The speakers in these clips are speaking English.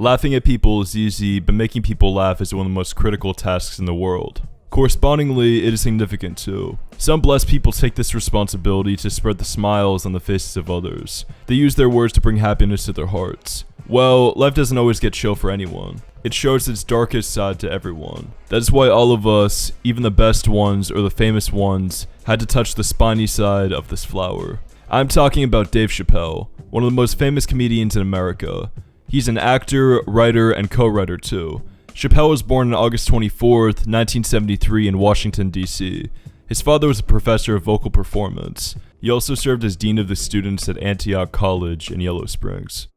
Laughing at people is easy, but making people laugh is one of the most critical tasks in the world. Correspondingly, it is significant too. Some blessed people take this responsibility to spread the smiles on the faces of others. They use their words to bring happiness to their hearts. Well, life doesn't always get chill for anyone. It shows its darkest side to everyone. That is why all of us, even the best ones or the famous ones, had to touch the spiny side of this flower. I'm talking about Dave Chappelle, one of the most famous comedians in America. He's an actor, writer, and co-writer too. Chappelle was born on August 24th, 1973 in Washington, D.C. His father was a professor of vocal performance. He also served as dean of the students at Antioch College in Yellow Springs.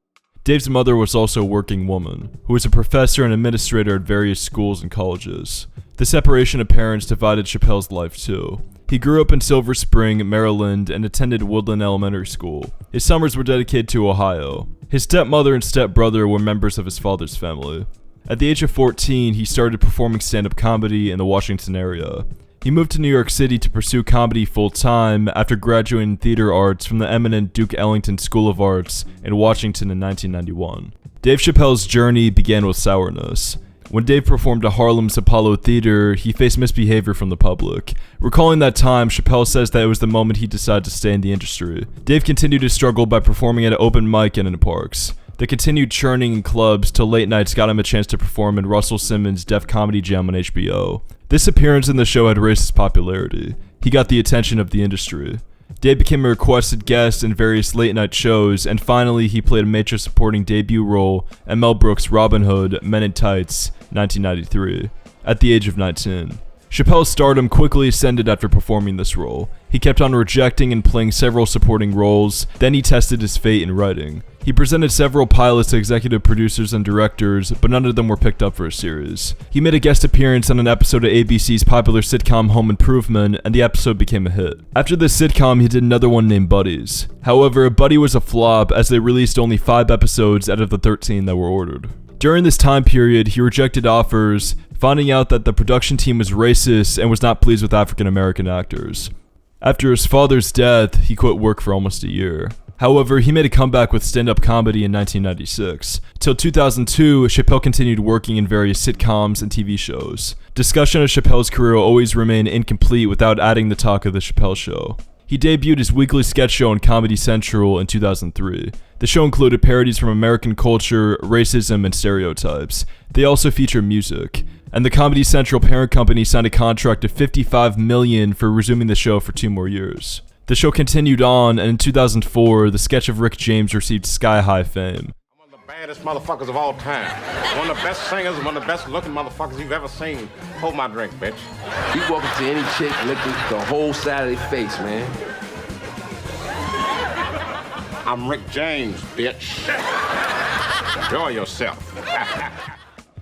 Dave's mother was also a working woman, who was a professor and administrator at various schools and colleges. The separation of parents divided Chappelle's life too. He grew up in Silver Spring, Maryland, and attended Woodland Elementary School. His summers were dedicated to Ohio. His stepmother and stepbrother were members of his father's family. At the age of 14, he started performing stand-up comedy in the Washington area. He moved to New York City to pursue comedy full-time after graduating in theater arts from the eminent Duke Ellington School of Arts in Washington in 1991. Dave Chappelle's journey began with sourness. When Dave performed at Harlem's Apollo Theater, he faced misbehavior from the public. Recalling that time, Chappelle says that it was the moment he decided to stay in the industry. Dave continued to struggle by performing at open mic and in parks. The continued churning in clubs till late nights got him a chance to perform in Russell Simmons' Def Comedy Jam on HBO. This appearance in the show had raised his popularity. He got the attention of the industry. Dave became a requested guest in various late-night shows, and finally he played a major supporting debut role in Mel Brooks' Robin Hood, Men in Tights, 1993, at the age of 19. Chappelle's stardom quickly ascended after performing this role. He kept on rejecting and playing several supporting roles, then he tested his fate in writing. He presented several pilots to executive producers and directors, but none of them were picked up for a series. He made a guest appearance on an episode of ABC's popular sitcom Home Improvement, and the episode became a hit. After this sitcom, he did another one named Buddies. However, Buddy was a flop as they released only 5 episodes out of the 13 that were ordered. During this time period, he rejected offers, finding out that the production team was racist and was not pleased with African American actors. After his father's death, he quit work for almost a year. However, he made a comeback with stand-up comedy in 1996. Till 2002, Chappelle continued working in various sitcoms and TV shows. Discussion of Chappelle's career will always remain incomplete without adding the talk of The Chappelle Show. He debuted his weekly sketch show on Comedy Central in 2003. The show included parodies from American culture, racism, and stereotypes. They also featured music. And the Comedy Central parent company signed a contract of $55 million for resuming the show for 2 more years. The show continued on, and in 2004, the sketch of Rick James received sky-high fame. One of the baddest motherfuckers of all time. One of the best singers, one of the best looking motherfuckers you've ever seen. Hold my drink, bitch. You walk up to any chick, lick the whole side of their face, man. I'm Rick James, bitch. Enjoy yourself.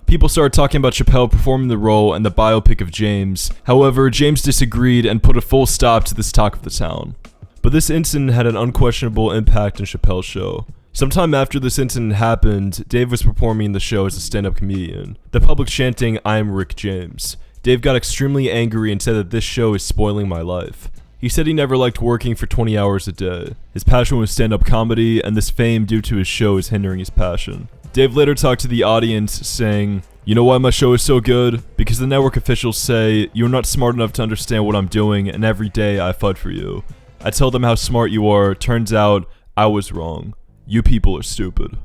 People started talking about Chappelle performing the role in the biopic of James. However, James disagreed and put a full stop to this talk of the town. But this incident had an unquestionable impact on Chappelle's show. Sometime after this incident happened, Dave was performing the show as a stand-up comedian, the public chanting, "I am Rick James." Dave got extremely angry and said that this show is spoiling my life. He said he never liked working for 20 hours a day. His passion was stand-up comedy, and this fame due to his show is hindering his passion. Dave later talked to the audience, saying, "You know why my show is so good? Because the network officials say, you're not smart enough to understand what I'm doing, and every day I fight for you. I tell them how smart you are, turns out, I was wrong. You people are stupid."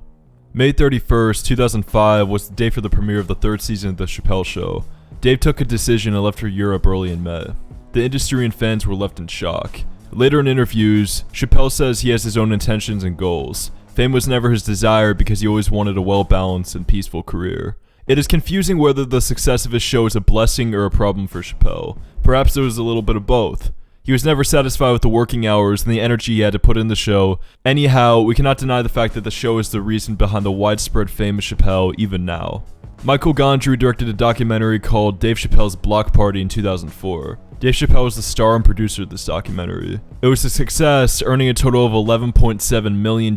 May 31st, 2005 was the day for the premiere of the 3rd season of The Chappelle Show. Dave took a decision and left for Europe early in May. The industry and fans were left in shock. Later in interviews, Chappelle says he has his own intentions and goals. Fame was never his desire because he always wanted a well-balanced and peaceful career. It is confusing whether the success of his show is a blessing or a problem for Chappelle. Perhaps there was a little bit of both. He was never satisfied with the working hours and the energy he had to put in the show. Anyhow, we cannot deny the fact that the show is the reason behind the widespread fame of Chappelle even now. Michael Gondry directed a documentary called Dave Chappelle's Block Party in 2004. Dave Chappelle was the star and producer of this documentary. It was a success, earning a total of $11.7 million,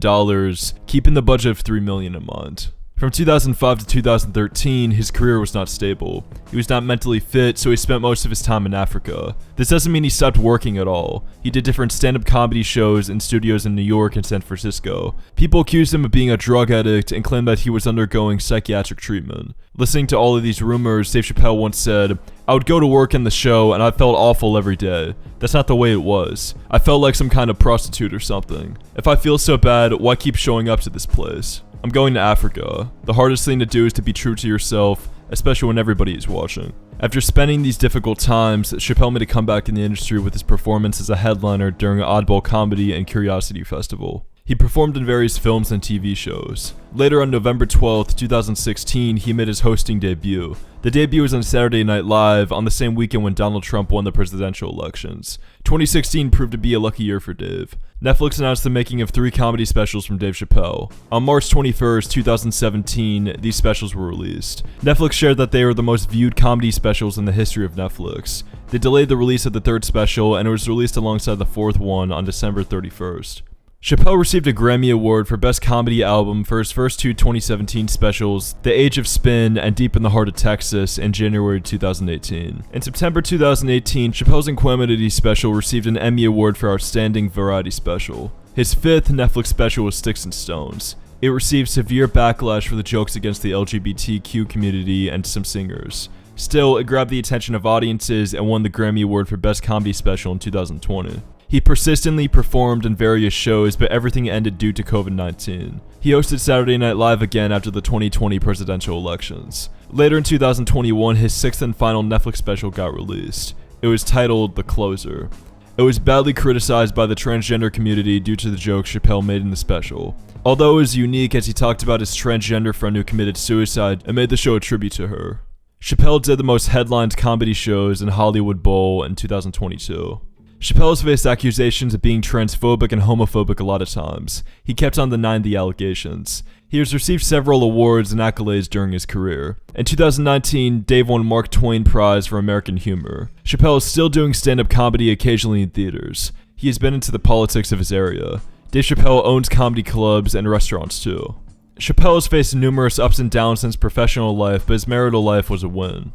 keeping the budget of $3 million in mind. From 2005 to 2013, his career was not stable. He was not mentally fit, so he spent most of his time in Africa. This doesn't mean he stopped working at all. He did different stand-up comedy shows in studios in New York and San Francisco. People accused him of being a drug addict and claimed that he was undergoing psychiatric treatment. Listening to all of these rumors, Dave Chappelle once said, "I would go to work in the show and I felt awful every day. That's not the way it was. I felt like some kind of prostitute or something. If I feel so bad, why keep showing up to this place? I'm going to Africa. The hardest thing to do is to be true to yourself, especially when everybody is watching." After spending these difficult times, Chappelle made a comeback in the industry with his performance as a headliner during Oddball Comedy and Curiosity Festival. He performed in various films and TV shows. Later on November 12th, 2016, he made his hosting debut. The debut was on Saturday Night Live on the same weekend when Donald Trump won the presidential elections. 2016 proved to be a lucky year for Dave. Netflix announced the making of 3 comedy specials from Dave Chappelle. On March 21st, 2017, these specials were released. Netflix shared that they were the most viewed comedy specials in the history of Netflix. They delayed the release of the 3rd special, and it was released alongside the 4th one on December 31st. Chappelle received a Grammy Award for Best Comedy Album for his first 2 2017 specials, The Age of Spin and Deep in the Heart of Texas, in January 2018. In September 2018, Chappelle's Inquemity special received an Emmy Award for Outstanding Variety Special. His 5th Netflix special was Sticks and Stones. It received severe backlash for the jokes against the LGBTQ community and some singers. Still, it grabbed the attention of audiences and won the Grammy Award for Best Comedy Special in 2020. He persistently performed in various shows, but everything ended due to COVID-19. He hosted Saturday Night Live again after the 2020 presidential elections. Later in 2021, his 6th and final Netflix special got released. It was titled The Closer. It was badly criticized by the transgender community due to the jokes Chappelle made in the special. Although it was unique as he talked about his transgender friend who committed suicide and made the show a tribute to her. Chappelle did the most headlined comedy shows in Hollywood Bowl in 2022. Chappelle has faced accusations of being transphobic and homophobic a lot of times. He kept on denying the allegations. He has received several awards and accolades during his career. In 2019, Dave won Mark Twain Prize for American Humor. Chappelle is still doing stand-up comedy occasionally in theaters. He has been into the politics of his area. Dave Chappelle owns comedy clubs and restaurants too. Chappelle has faced numerous ups and downs in his professional life, but his marital life was a win.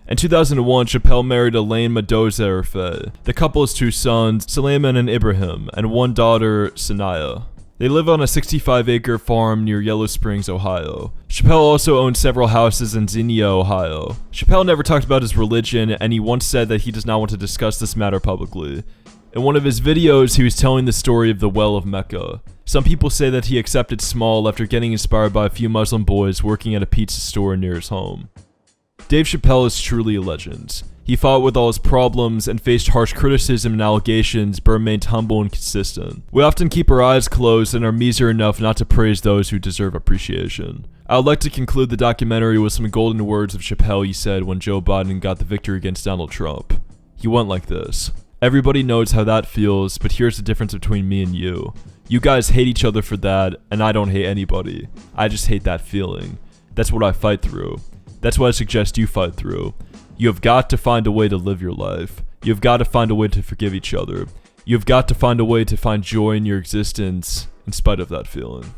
In 2001, Chappelle married Elaine Mendoza Urfe. The couple has 2 sons, Suleiman and Ibrahim, and 1 daughter, Sanaya. They live on a 65-acre farm near Yellow Springs, Ohio. Chappelle also owns several houses in Xenia, Ohio. Chappelle never talked about his religion, and he once said that he does not want to discuss this matter publicly. In one of his videos, he was telling the story of the Well of Mecca. Some people say that he accepted small after getting inspired by a few Muslim boys working at a pizza store near his home. Dave Chappelle is truly a legend. He fought with all his problems and faced harsh criticism and allegations, but remained humble and consistent. We often keep our eyes closed and are miser enough not to praise those who deserve appreciation. I would like to conclude the documentary with some golden words of Chappelle he said when Joe Biden got the victory against Donald Trump. He went like this: "Everybody knows how that feels, but here's the difference between me and you. You guys hate each other for that, and I don't hate anybody. I just hate that feeling. That's what I fight through. That's what I suggest you fight through. You have got to find a way to live your life. You have got to find a way to forgive each other. You have got to find a way to find joy in your existence in spite of that feeling."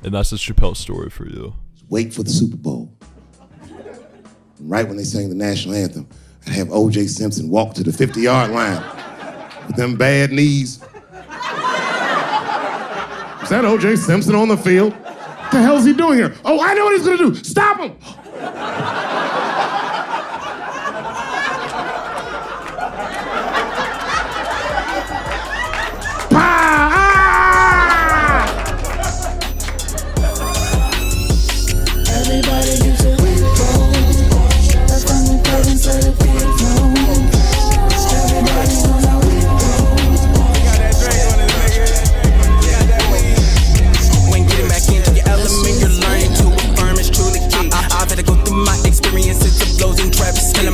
And that's the Chappelle story for you. Wait for the Super Bowl. Right when they sang the national anthem, I'd have O.J. Simpson walk to the 50-yard line with them bad knees. Is that O.J. Simpson on the field? What the hell is he doing here? Oh, I know what he's gonna do. Stop him!